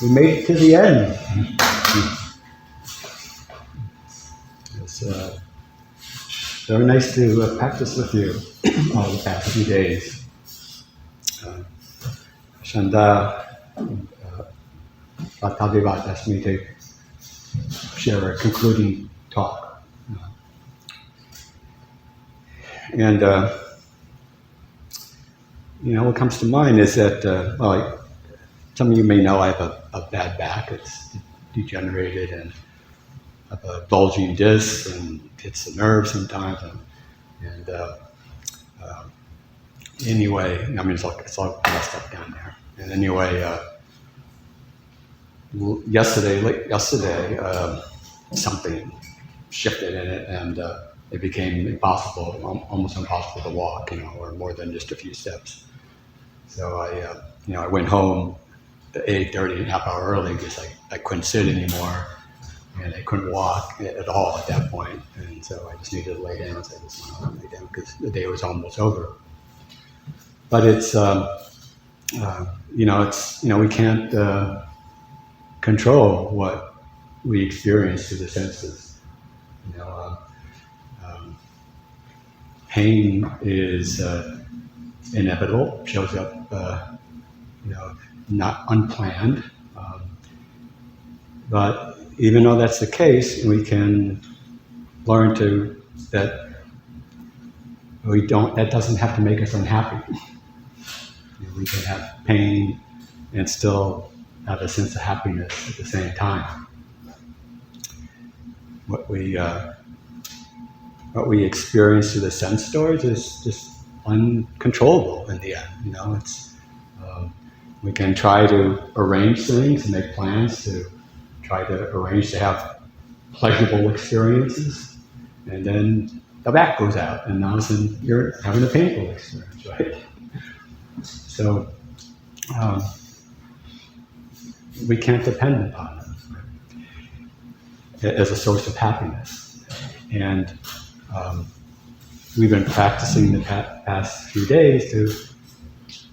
we made it to the end. It's very nice to practice with you all the past few days. Shanda Bhattavivat asked me to share a concluding talk. And what comes to mind is that, some of you may know I have a bad back. It's degenerated and I have a bulging disc and hits the nerve sometimes. And anyway, it's all messed up down there. And anyway, late yesterday, something shifted in it, and it became impossible, almost impossible to walk, or more than just a few steps. So I went home at 8:30, a half hour early, because I couldn't sit anymore, and I couldn't walk at all at that point. And so I just needed to lay down. So I just went home and lay down because the day was almost over. But it's, we can't control what we experience through the senses. Pain is inevitable, shows up, not unplanned. But even though that's the case, we can learn that doesn't have to make us unhappy. We can have pain and still have a sense of happiness at the same time. What we experience through the sense doors is just uncontrollable in the end. We can try to arrange things and make plans to try to arrange to have pleasurable experiences, and then the back goes out, and now you're having a painful experience, right? So we can't depend upon it as a source of happiness. And we've been practicing the past few days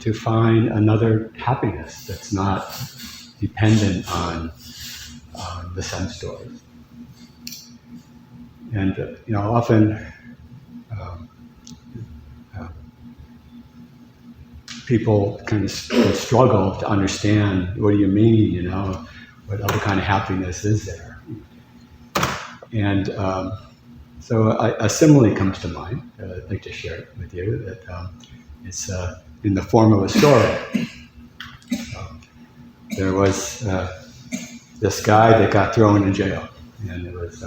to find another happiness that's not dependent on the sense doors. And often people kind of struggle to understand, what do you mean, what other kind of happiness is there? And so a simile comes to mind. I'd like to share it with you. That it's in the form of a story. There was this guy that got thrown in jail, and it was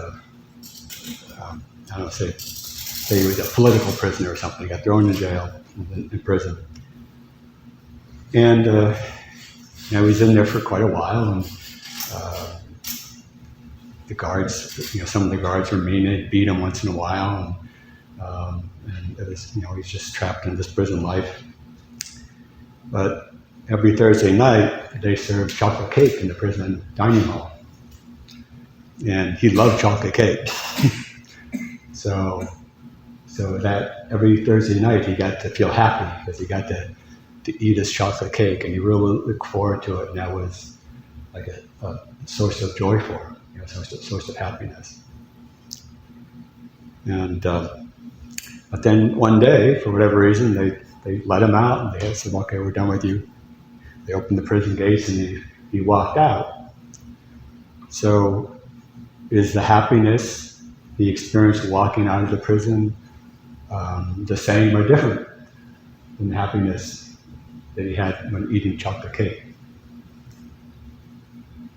say he was a political prisoner or something. He got thrown in jail, in prison, and he was in there for quite a while, and the guards, some of the guards were mean. They'd beat him once in a while, and it was, he's just trapped in this prison life. But every Thursday night, they served chocolate cake in the prison dining hall, and he loved chocolate cake. So that every Thursday night he got to feel happy because he got to eat his chocolate cake, and he really looked forward to it, and that was like a source of joy for him. Source of happiness. And but then one day, for whatever reason, they let him out, and they said, "Okay, we're done with you." They opened the prison gates, and he walked out. So, is the happiness he experienced walking out of the prison the same or different than the happiness that he had when eating chocolate cake?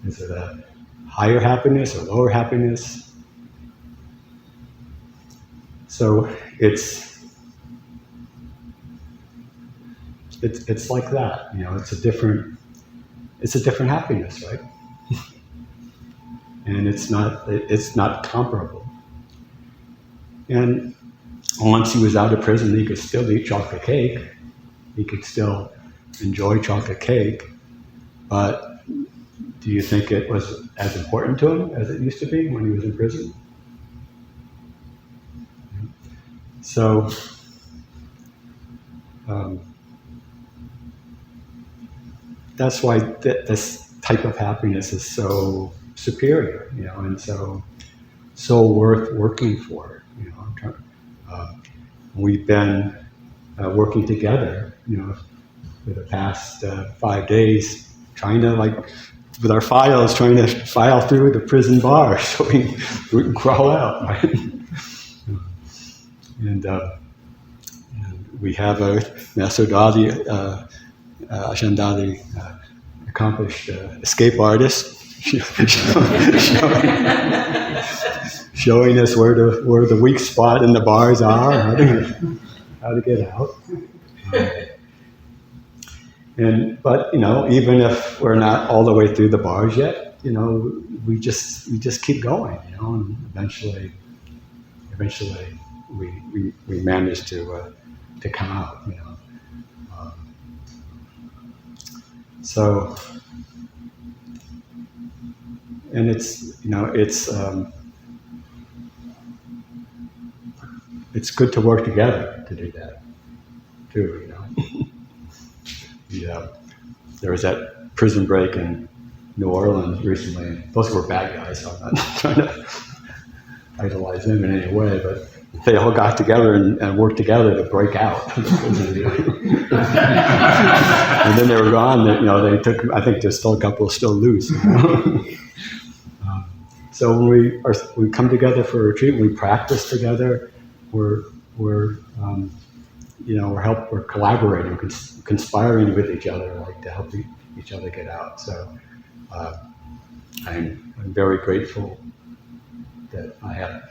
Is it a higher happiness or lower happiness? So it's like that, it's a different happiness, right? And it's not comparable. And once he was out of prison, he could still eat chocolate cake. He could still enjoy chocolate cake, but do you think it was as important to him as it used to be when he was in prison? So, that's why this type of happiness is so superior, and so worth working for. We've been working together, for the past 5 days, trying to with our files, trying to file through the prison bars so we can crawl out, right? And we have a Nasodadi, Ashandadi, accomplished escape artist, showing us where the weak spot in the bars are, how to get out. But even if we're not all the way through the bars yet, we just keep going, and eventually we manage to come out, So, and it's good to work together to do that too, There was that prison break in New Orleans recently. Those were bad guys, so I'm not trying to idolize them in any way, but they all got together and worked together to break out. And then they were gone. They took. I think there's still a couple still loose. So when we come together for a retreat, we practice together. We're collaborating, conspiring with each other, to help each other get out. So I'm very grateful that I have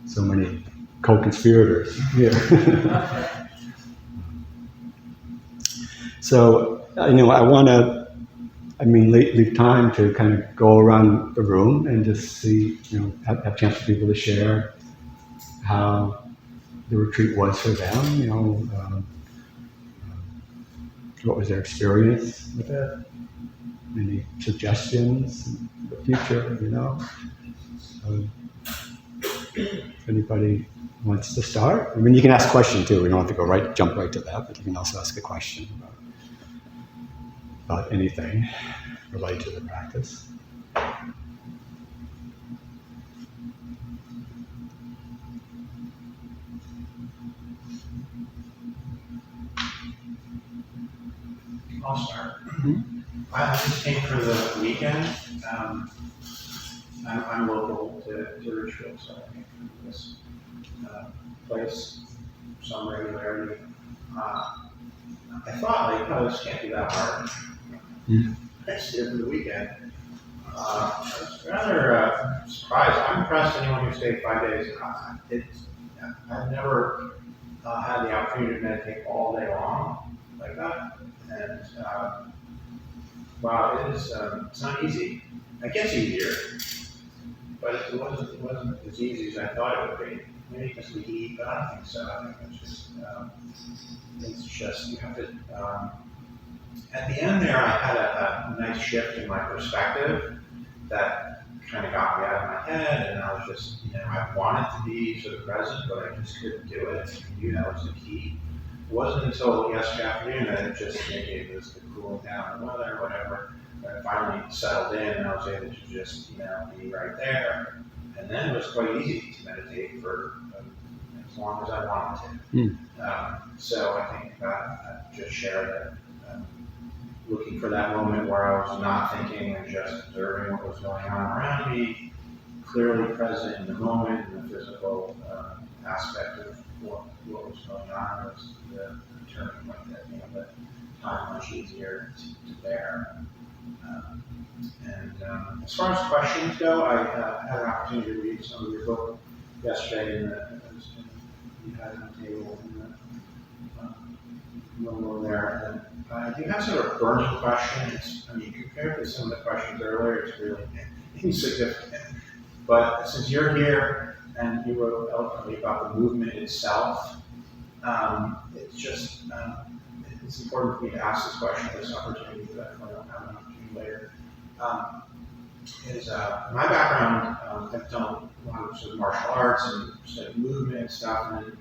so many co-conspirators here. So I want to, leave time to kind of go around the room and just see, have a chance for people to share how the retreat was for them, what was their experience with it, any suggestions in the future, If anybody wants to start, you can ask a question too. We don't have to jump right to that, but you can also ask a question about anything related to the practice. I'll start. Mm-hmm. I just came for the weekend. I'm local to Richfield, so I came from this place, some regularity. I thought, this can't be that hard. Mm-hmm. I just did it for the weekend. I was rather surprised. I'm impressed anyone who stayed 5 days. I've never had the opportunity to meditate all day long like that. And wow, it's not easy. It gets easier, but it wasn't as easy as I thought it would be. Maybe because we eat, but I don't think so. I think it's just you have to. At the end there, I had a nice shift in my perspective that kind of got me out of my head, and I was just, I wanted to be sort of present, but I just couldn't do it. I knew that was the key. It wasn't until yesterday afternoon that it just maybe it was the cooling down the weather or whatever, that I finally settled in and I was able to just, be right there. And then it was quite easy to meditate for as long as I wanted to. So I think I just shared that looking for that moment where I was not thinking and just observing what was going on around me, clearly present in the moment, in the physical aspect of what was going on was the turning point that made the time much easier to bear. And as far as questions go, I had an opportunity to read some of your book yesterday, you had it on the table in the room there. And I do have sort of burning questions. Compared to some of the questions earlier, it's really insignificant. But since you're here and you wrote eloquently about the movement itself, it's just it's important for me to ask this question at this opportunity that I don't have an opportunity later. My background, I've done a lot of sort of martial arts and studied movement and stuff, and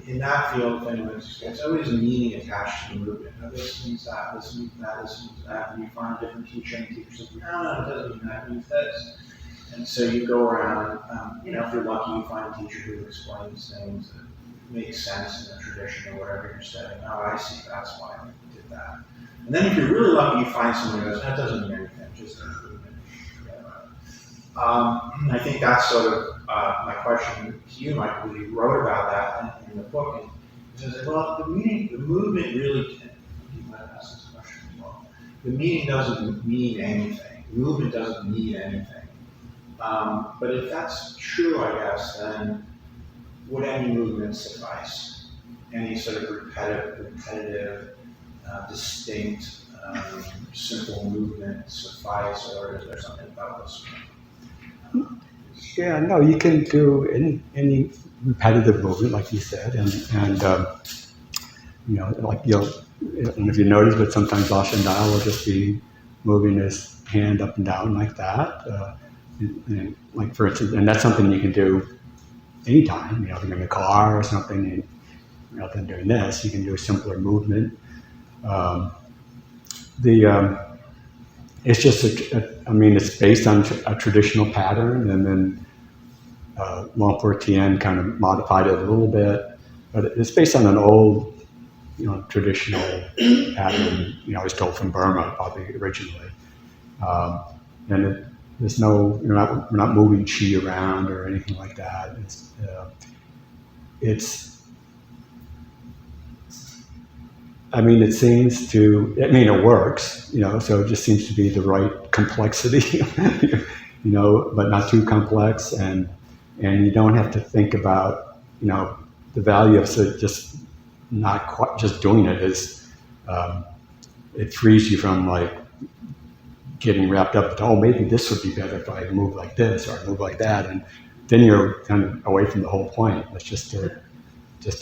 in that field, if anyone's, there's always a meaning attached to the movement. Oh, this means that, this means that, this means that. And you find a different teacher, and the teacher says, no, it doesn't mean that, it means this. And so you go around, if you're lucky, you find a teacher who explains things that make sense in the tradition or whatever you're studying. Oh, I see, that's why I did that. And then if you're really lucky, you find someone who goes, that doesn't mean anything, just an improvement. I think that's sort of my question to you, Michael. You wrote about that in the book, and you said, well, the movement really, you might ask this question as well. The meaning doesn't mean anything. The movement doesn't mean anything. But if that's true, I guess, then would any movement suffice? Any sort of repetitive, distinct, simple movement suffice, or is there something about this? Yeah, no, you can do any repetitive movement, like you said, and like I don't know if you notice, but sometimes Ashendaya will just be moving his hand up and down like that, and like for instance, and that's something you can do anytime. If you're in the car or something, and rather than doing this, you can do a simpler movement. It's just it's based on a traditional pattern, and then Luang Tien kind of modified it a little bit, but it's based on an old, traditional pattern. I was told from Burma probably originally, and there's no, we're not moving chi around or anything like that. It seems to, it works, so it just seems to be the right complexity, but not too complex. And you don't have to think about, the value of just not quite just doing it is, it frees you from like getting wrapped up, maybe this would be better if I move like this or move like that. And then you're kind of away from the whole point. It's just to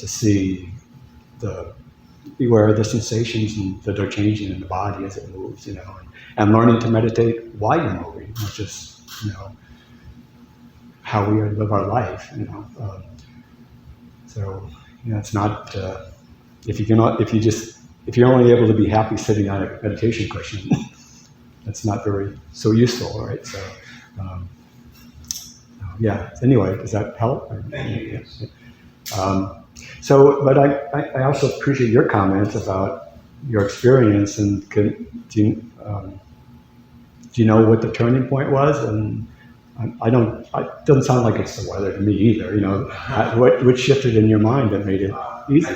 see be aware of the sensations that are changing in the body as it moves, and learning to meditate while you're moving, which is, how we live our life, So, it's not, if you're only able to be happy sitting on a meditation cushion, that's not so useful, right? So, anyway, does that help? Thank you. But I also appreciate your comments about your experience, and do you know what the turning point was? And it doesn't sound like it's the weather to me either. What shifted in your mind that made it easy?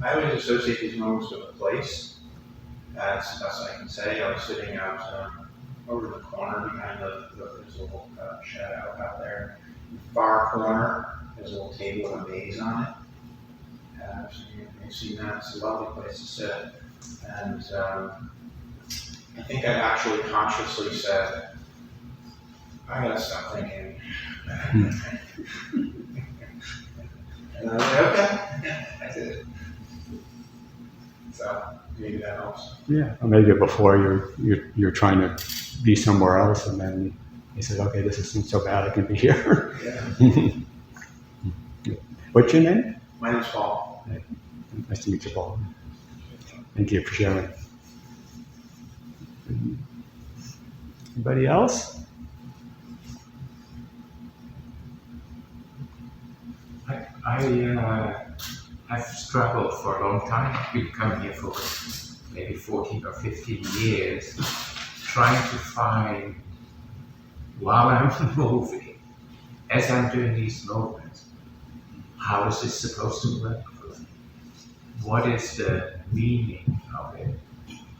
I always associate these moments with a place. That's the best I can say. I was sitting out over in the corner behind there's a little shed out there. In the far corner, there's a little table with a maze on it. So you've seen that. It's a lovely place to sit. And I think I actually consciously said, I gotta stop thinking. And I was like, okay, I did it. So maybe that helps. Yeah, or maybe before you're trying to be somewhere else, and then you said, okay, this isn't so bad, I can be here. Yeah. What's your name? My name's Paul. Nice to meet you, Paul. Thank you for sharing. Anybody else? I've struggled for a long time. I've been coming here for maybe 14 or 15 years, trying to find, while I'm moving, as I'm doing these movements, how is this supposed to work for me? What is the meaning of it?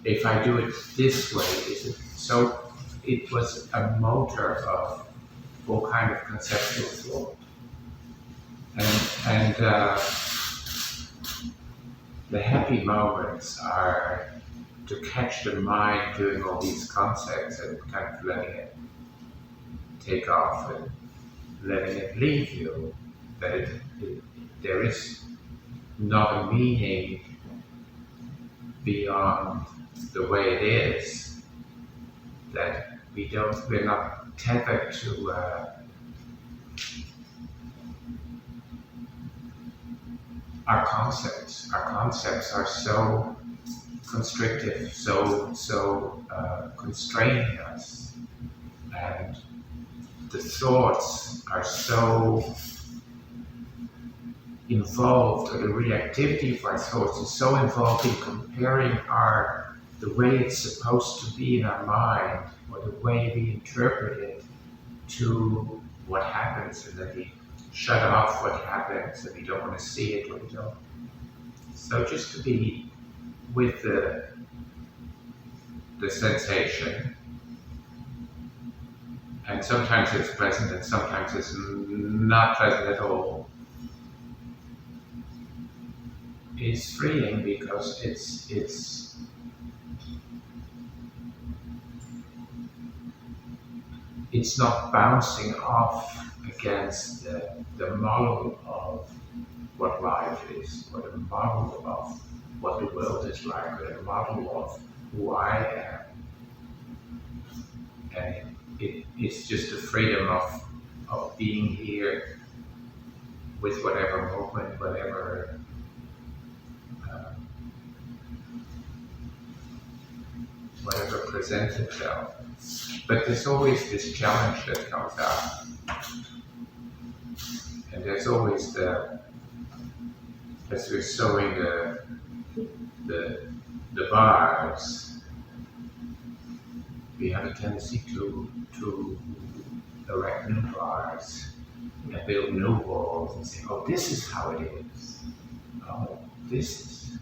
If I do it this way, is it so? It was a motor of all kind of conceptual thought. And the happy moments are to catch the mind doing all these concepts and kind of letting it take off and letting it leave you. That there is not a meaning beyond the way it is. That we're not tethered to our concepts. Our concepts are so constrictive, so constraining us, and the thoughts are so involved, or the reactivity of our thoughts is so involved in comparing the way it's supposed to be in our mind, or the way we interpret it, to what happens, and then we shut off what happens, and we don't want to see it, or we don't. So just to be with the sensation, and sometimes it's present and sometimes it's not present at all, is freeing, because it's not bouncing off against the model of what life is, or the model of what the world is like, or the model of who I am. And it's just the freedom of being here with whatever movement, whatever presents itself. But there's always this challenge that comes up. And there's always as we're sewing the bars, we have a tendency to erect new bars and build new walls and say, oh, this is how it is. Oh, this is,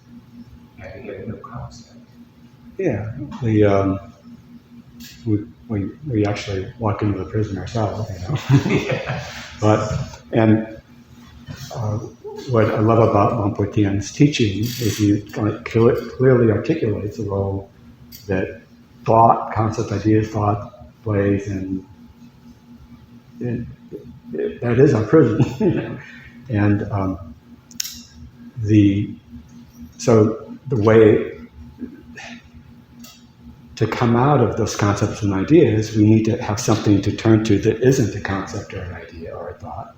and we get a new concept. Yeah, we actually walk into the prison ourselves, Yeah. What I love about Montpellien's teaching is he clearly articulates the role that thought, concept, ideas, thought plays, and that is our prison. And the way to come out of those concepts and ideas, we need to have something to turn to that isn't a concept or an idea or a thought.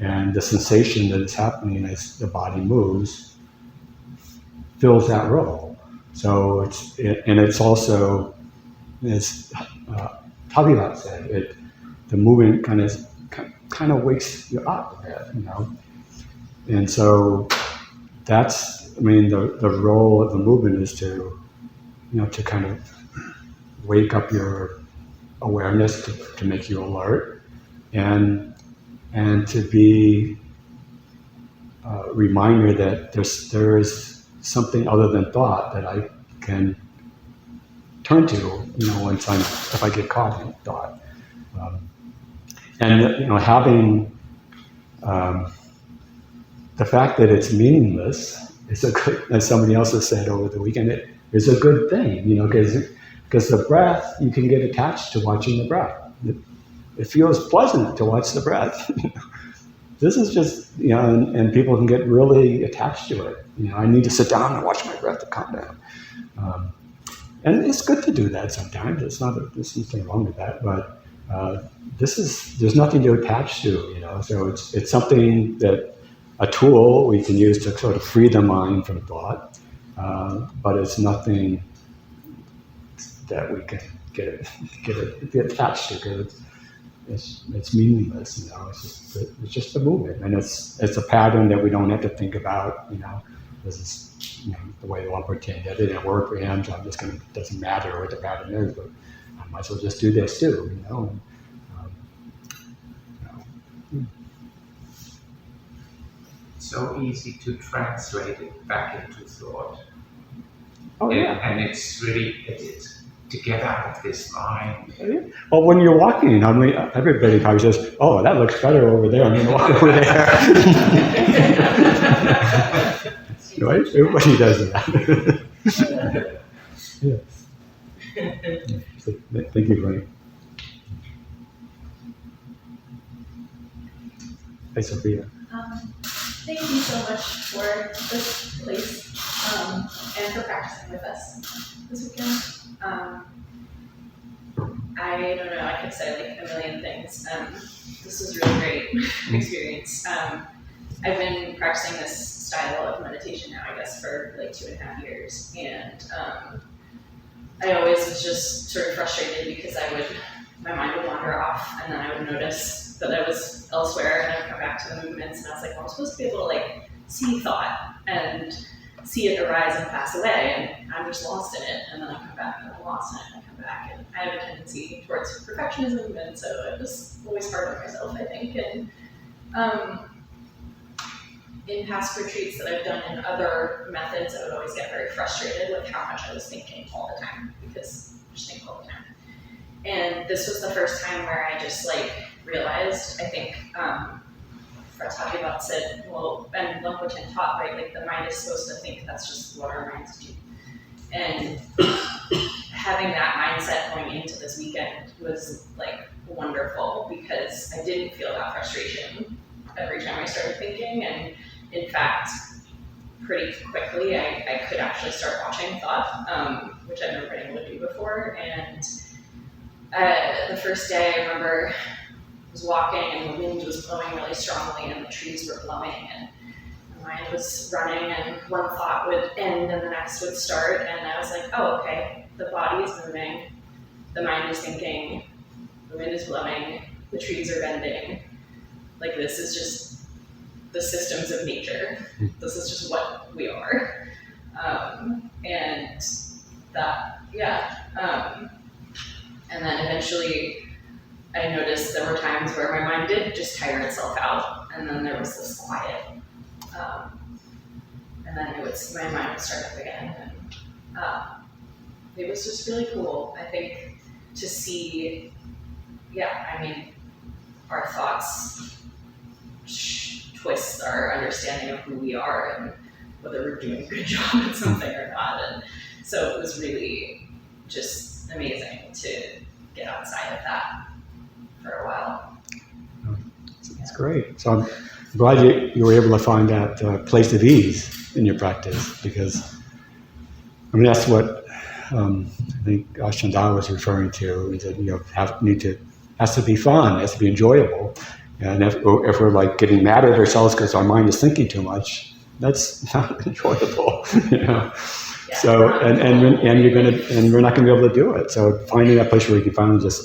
And the sensation that is happening as the body moves fills that role. So it's also, as Tavilat said, the movement kind of wakes you up a bit, And so that's, the role of the movement is to kind of wake up your awareness, to make you alert, and to be a reminder that there is something other than thought that I can turn to, if I get caught in thought. Having the fact that it's meaningless is a good, as somebody else has said over the weekend, it is a good thing, because the breath, you can get attached to watching the breath. It feels pleasant to watch the breath. This is just, and people can get really attached to it. I need to sit down and watch my breath to calm down. And it's good to do that sometimes. There's nothing wrong with that, but there's nothing to attach to, so it's something that, a tool we can use to sort of free the mind from thought, but it's nothing that we can get attached to, because it's meaningless, It's just a movement, and it's a pattern that we don't have to think about, This is the way the one pretend that it didn't work for him, so it doesn't matter what the pattern is, but I might as well just do this too, So easy to translate it back into thought. Oh yeah. And it's really, it's to get out of this mind. Well, when you're walking, everybody probably says, "Oh, that looks better over there. I'm going to walk over there." Right? Everybody does that. Yes. So, thank you, Frank. Hi, Sophia. Thank you so much for this place and for practicing with us this weekend. I don't know, I could say like a million things. This was a really great experience. I've been practicing this style of meditation now, I guess, for like 2.5 years. And I always was just sort of frustrated because my mind would wander off, and then I would notice that I was elsewhere, and I would come back to the movements, and I was like, well, I'm supposed to be able to like see thought and see it arise and pass away, and I'm just lost in it, and then I come back, and I'm lost in it, and I come back, and I have a tendency towards perfectionism, and so it was always hard on myself, I think, and in past retreats that I've done in other methods, I would always get very frustrated with how much I was thinking all the time, because I just think all the time. And this was the first time where I just like realized, I think, Fred Taubman said, well, and Lamberton taught, right, like the mind is supposed to think, that's just what our minds do. And having that mindset going into this weekend was like wonderful, because I didn't feel that frustration every time I started thinking. And in fact, pretty quickly, I could actually start watching thought, which I've never been able to do before. And the first day, I remember I was walking, and the wind was blowing really strongly, and the trees were blowing, and my mind was running, and one thought would end, and the next would start, and I was like, oh, okay, the body is moving, the mind is thinking, the wind is blowing, the trees are bending. Like, this is just the systems of nature. This is just what we are. And that, yeah. And then eventually I noticed there were times where my mind did just tire itself out, and then there was this quiet. And then my mind would start up again. And it was just really cool, I think, to see, our thoughts twist our understanding of who we are and whether we're doing a good job at something or not. And so it was really just amazing to get outside of that for a while. That's great. So I'm glad you were able to find that place of ease in your practice, because I mean that's what I think Ashandala was referring to. Is that has to be fun, has to be enjoyable, and if we're like getting mad at ourselves because our mind is thinking too much, that's not enjoyable, Yeah. So and we're not gonna be able to do it. So finding that place where you can finally just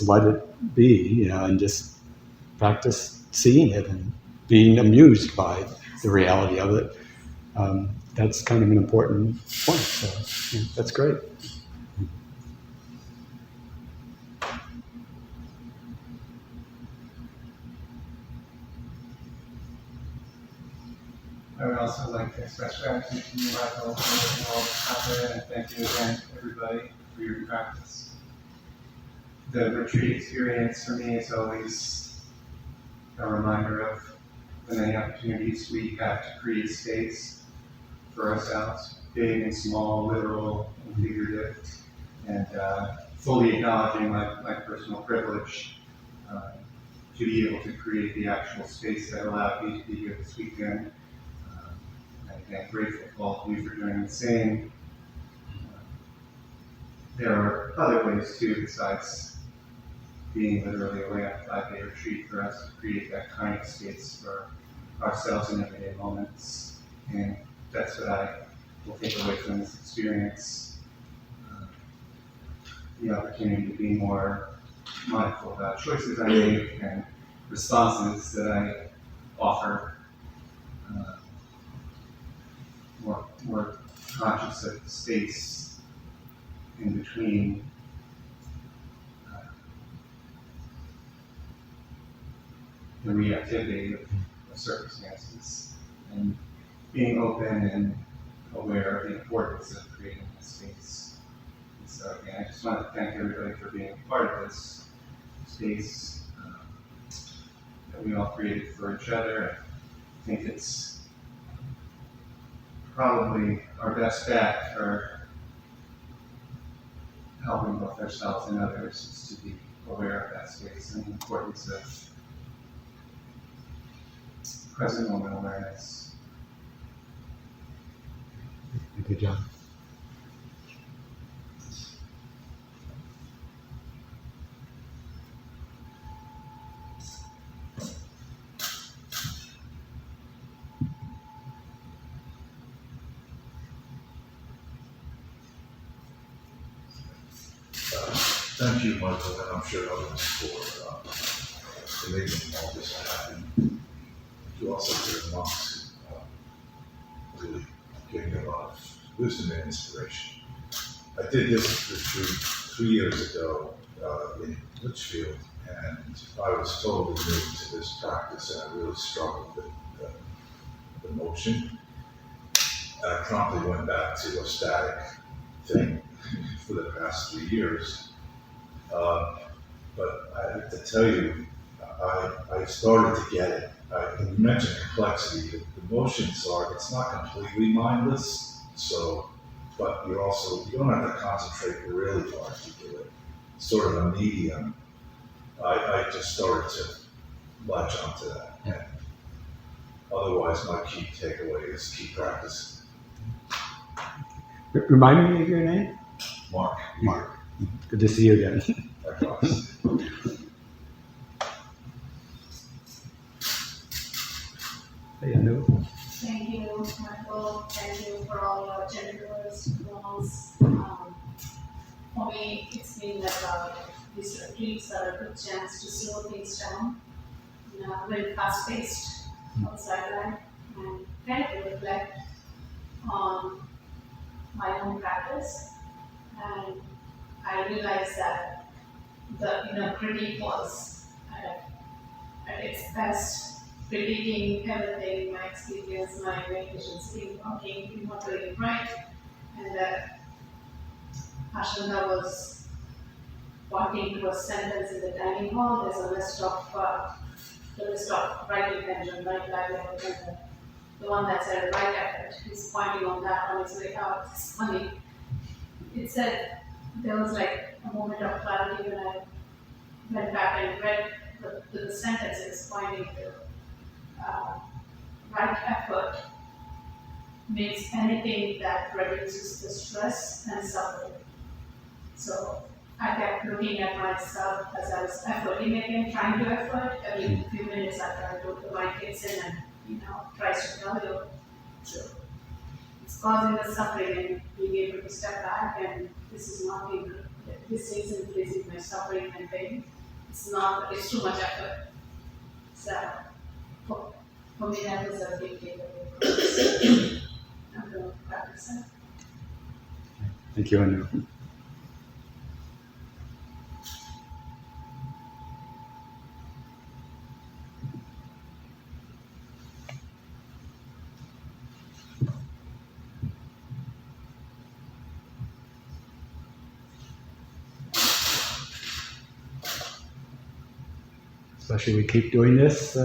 let it be, and just practice seeing it and being amused by the reality of it. That's kind of an important point. So that's great. I would also like to express gratitude to you, Michael, for all out there, and thank you again, everybody, for your practice. The retreat experience for me is always a reminder of the many opportunities we have to create space for ourselves, big and small, literal and figurative, and fully acknowledging my personal privilege to be able to create the actual space that allowed me to be here this weekend. I'm grateful to all of you for doing the same. There are other ways too, besides being literally away on a 5-day retreat, for us to create that kind of space for ourselves in everyday moments. And that's what I will take away from this experience. The opportunity to be more mindful about choices I make and responses that I offer. More conscious of space in between the reactivity of circumstances, and being open and aware of the importance of creating a space. And so again, I just want to thank everybody for being a part of this space that we all created for each other. I think it's probably our best bet for helping both ourselves and others is to be aware of that space and the importance of present moment awareness. Good job. thank you, Michael, and I'm sure others for making all this happen. You also to the monks really gave me a lot of wisdom and inspiration. I did this retreat 3 years ago in Litchfield, and I was totally new to this practice, and I really struggled with the motion. I promptly went back to a static thing for the past 3 years. But I have to tell you, I started to get it. You mentioned complexity. The motions are, it's not completely mindless, so, but you don't have to concentrate really hard to do it. Sort of a medium. I just started to latch onto that. And otherwise, my key takeaway is keep practicing. Remind me of your name? Mark. Mark. Good to see you again. Likewise. Hey, Anu. Thank you, Michael. Thank you for all your generous loans. For me, it's been like these retreats are a good chance to slow things down, very fast-paced outside life, and kind of reflect on my own practice. And I realized that the inner critique was at its best, critiquing everything, my experience, my meditations, being not doing right, and that Ashwanda was pointing to a sentence in the dining hall. There's a list of right intention, right livelihood, and the one that said right effort. He's pointing on that on his way out. It's funny. It said there was like a moment of clarity when I went back and read the sentences pointing to right effort means anything that reduces the stress and suffering. So I kept looking at myself as I was efforting again, trying to effort. Every few minutes after the mind kicks in and tries to tell you. So it's causing the suffering and being able to step back, and this is not being good. This is increasing my suffering and pain. It's too much effort. So for me that was a big takeaway from this. I'm going to practice it. Thank you, Anu. Especially we keep doing this.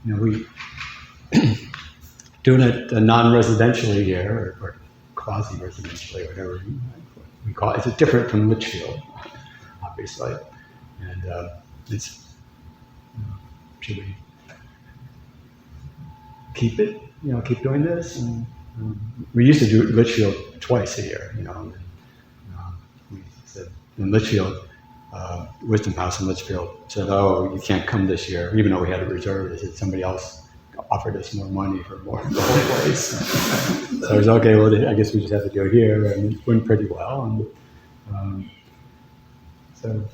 We doing it non-residentially here, or quasi-residentially, whatever we call it. It's different from Litchfield, obviously, and it's should we keep it? Keep doing this. And we used to do Litchfield twice a year. And, we said in Litchfield. Wisdom House in Litchfield said, "Oh, you can't come this year," even though we had it reserved. They said somebody else offered us more money for more the whole place. So I was okay. Well, I guess we just have to do it here, and it went pretty well. And so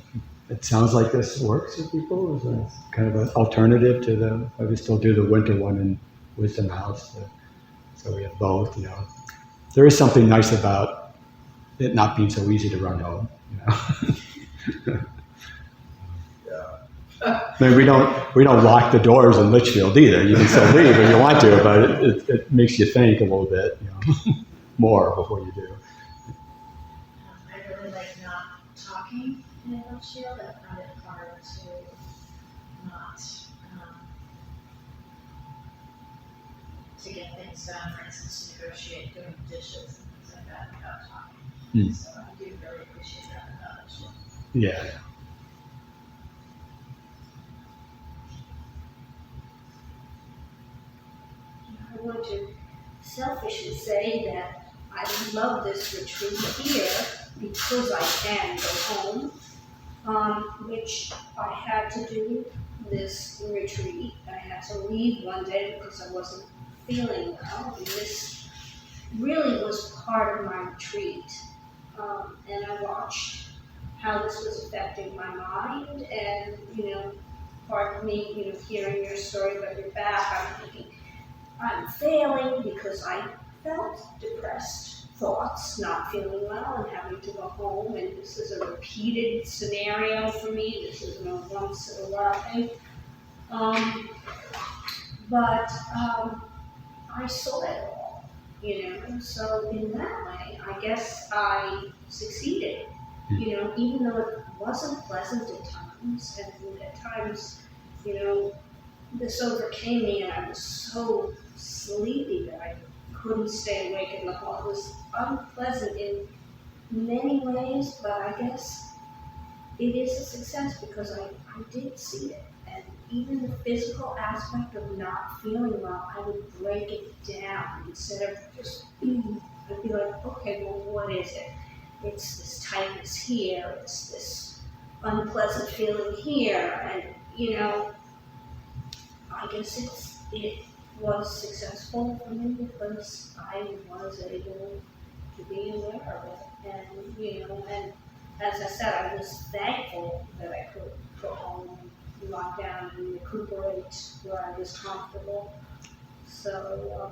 it sounds like this works for people. It's kind of an alternative to I would still do the winter one in Wisdom House. So we have both. There is something nice about it not being so easy to run home. I mean, we don't lock the doors in Litchfield either. You can still leave if you want to, but it makes you think a little bit, more before you do. I really like not talking in Litchfield. I found it hard to not to get things done. For instance, negotiate doing dishes and things like that without talking. So I do really appreciate that about Litchfield. Yeah. I want to selfishly say that I love this retreat here because I can go home, which I had to do this retreat. I had to leave one day because I wasn't feeling well, and this really was part of my retreat. and I watched how this was affecting my mind, and part of me, hearing your story about your back, I'm thinking, I'm failing because I felt depressed thoughts, not feeling well and having to go home, and this is a repeated scenario for me. This isn't a once in a while thing. But I saw it all, so in that way, I guess I succeeded, even though it wasn't pleasant at times, and at times, this overcame me, and I was so sleepy that I couldn't stay awake in the hall. It was unpleasant in many ways, but I guess it is a success because I did see it. And even the physical aspect of not feeling well, I would break it down instead of just, I'd be like, okay, well, what is it? It's this tightness here, it's this unpleasant feeling here, and, I guess it was successful for me because I was able to be aware of it. And, and as I said, I was thankful that I could go home and lock down and recuperate where I was comfortable. So,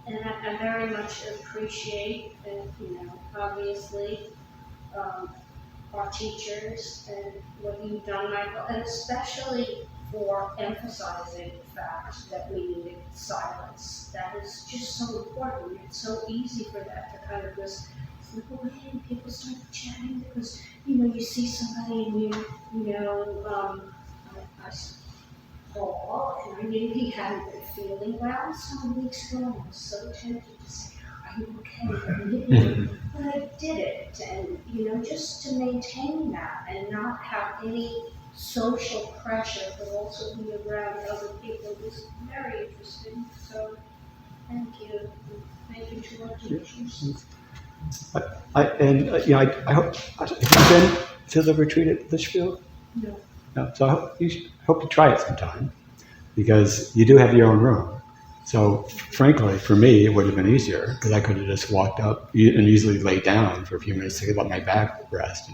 and I very much appreciate, obviously, our teachers and what you've done, Michael, and especially for emphasizing the fact that we needed silence. That is just so important. It's so easy for that to kind of just slip away and people start chatting because, you see somebody and I saw, and I knew he hadn't been feeling well some weeks ago. I was so tempted to say, are you okay? But I did it, and, just to maintain that and not have any social pressure, but also be around other people was very interesting. So, thank you. Thank you to our teachers. I hope, have you been to the retreat at Litchfield? No. No. So I hope you try it sometime because you do have your own room. So frankly, for me, it would have been easier because I could have just walked up and easily laid down for a few minutes to let my back rest,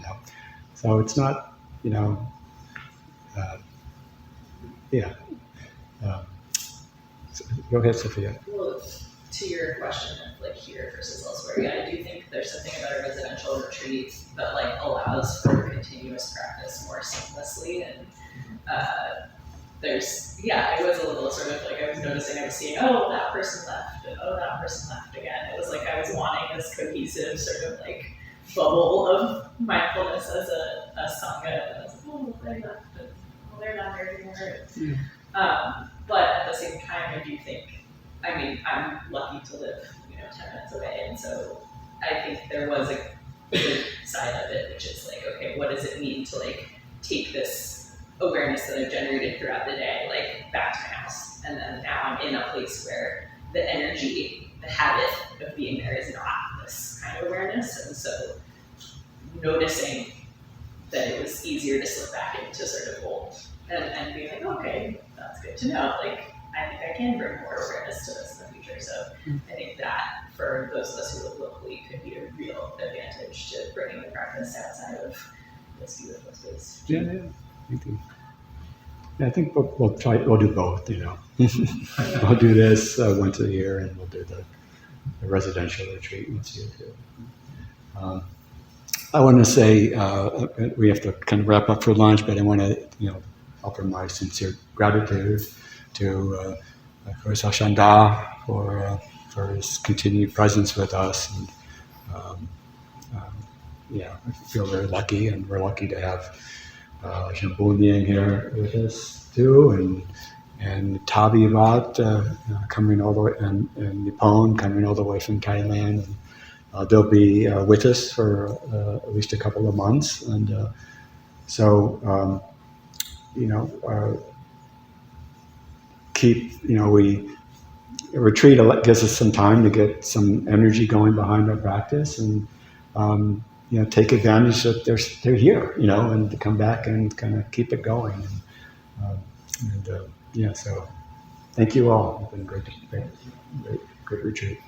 So it's not, yeah. So go ahead, Sophia. Well, to your question of here versus elsewhere, yeah, I do think there's something about a residential retreat that allows for continuous practice more seamlessly, and it was a little sort of I was noticing I was seeing, oh, that person left, and oh, that person left again. It was I was wanting this cohesive sort of bubble of mindfulness as a sangha, and I was oh, they left, and well, they're not there anymore. But at the same time, I do think, I'm lucky to live, 10 minutes away, and so I think there was a good side of it, which is okay, what does it mean to take this awareness that I've generated throughout the day, back to my house, and then now I'm in a place where the energy, the habit of being there is not this kind of awareness, and so noticing that it was easier to slip back into sort of old and be okay, that's good to know. I think I can bring more awareness to this in the future. So I think that for those of us who live locally could be a real advantage to bringing the practice outside of this beautiful space. Yeah, thank you. Yeah, I think we'll do both, We'll do this once a year and we'll do the residential retreat once a year too. I want to say we have to kind of wrap up for lunch, but I want to, offer my sincere gratitude to Khosrau Chandra for his continued presence with us. And I feel very lucky, and we're lucky to have Shambunian here with us too, and Tavi Vat coming all the way, and Nippon coming all the way from Thailand. And they'll be with us for at least a couple of months, and a retreat gives us some time to get some energy going behind our practice, and take advantage that they're here, and to come back and kind of keep it going. So thank you all. It's been a great retreat.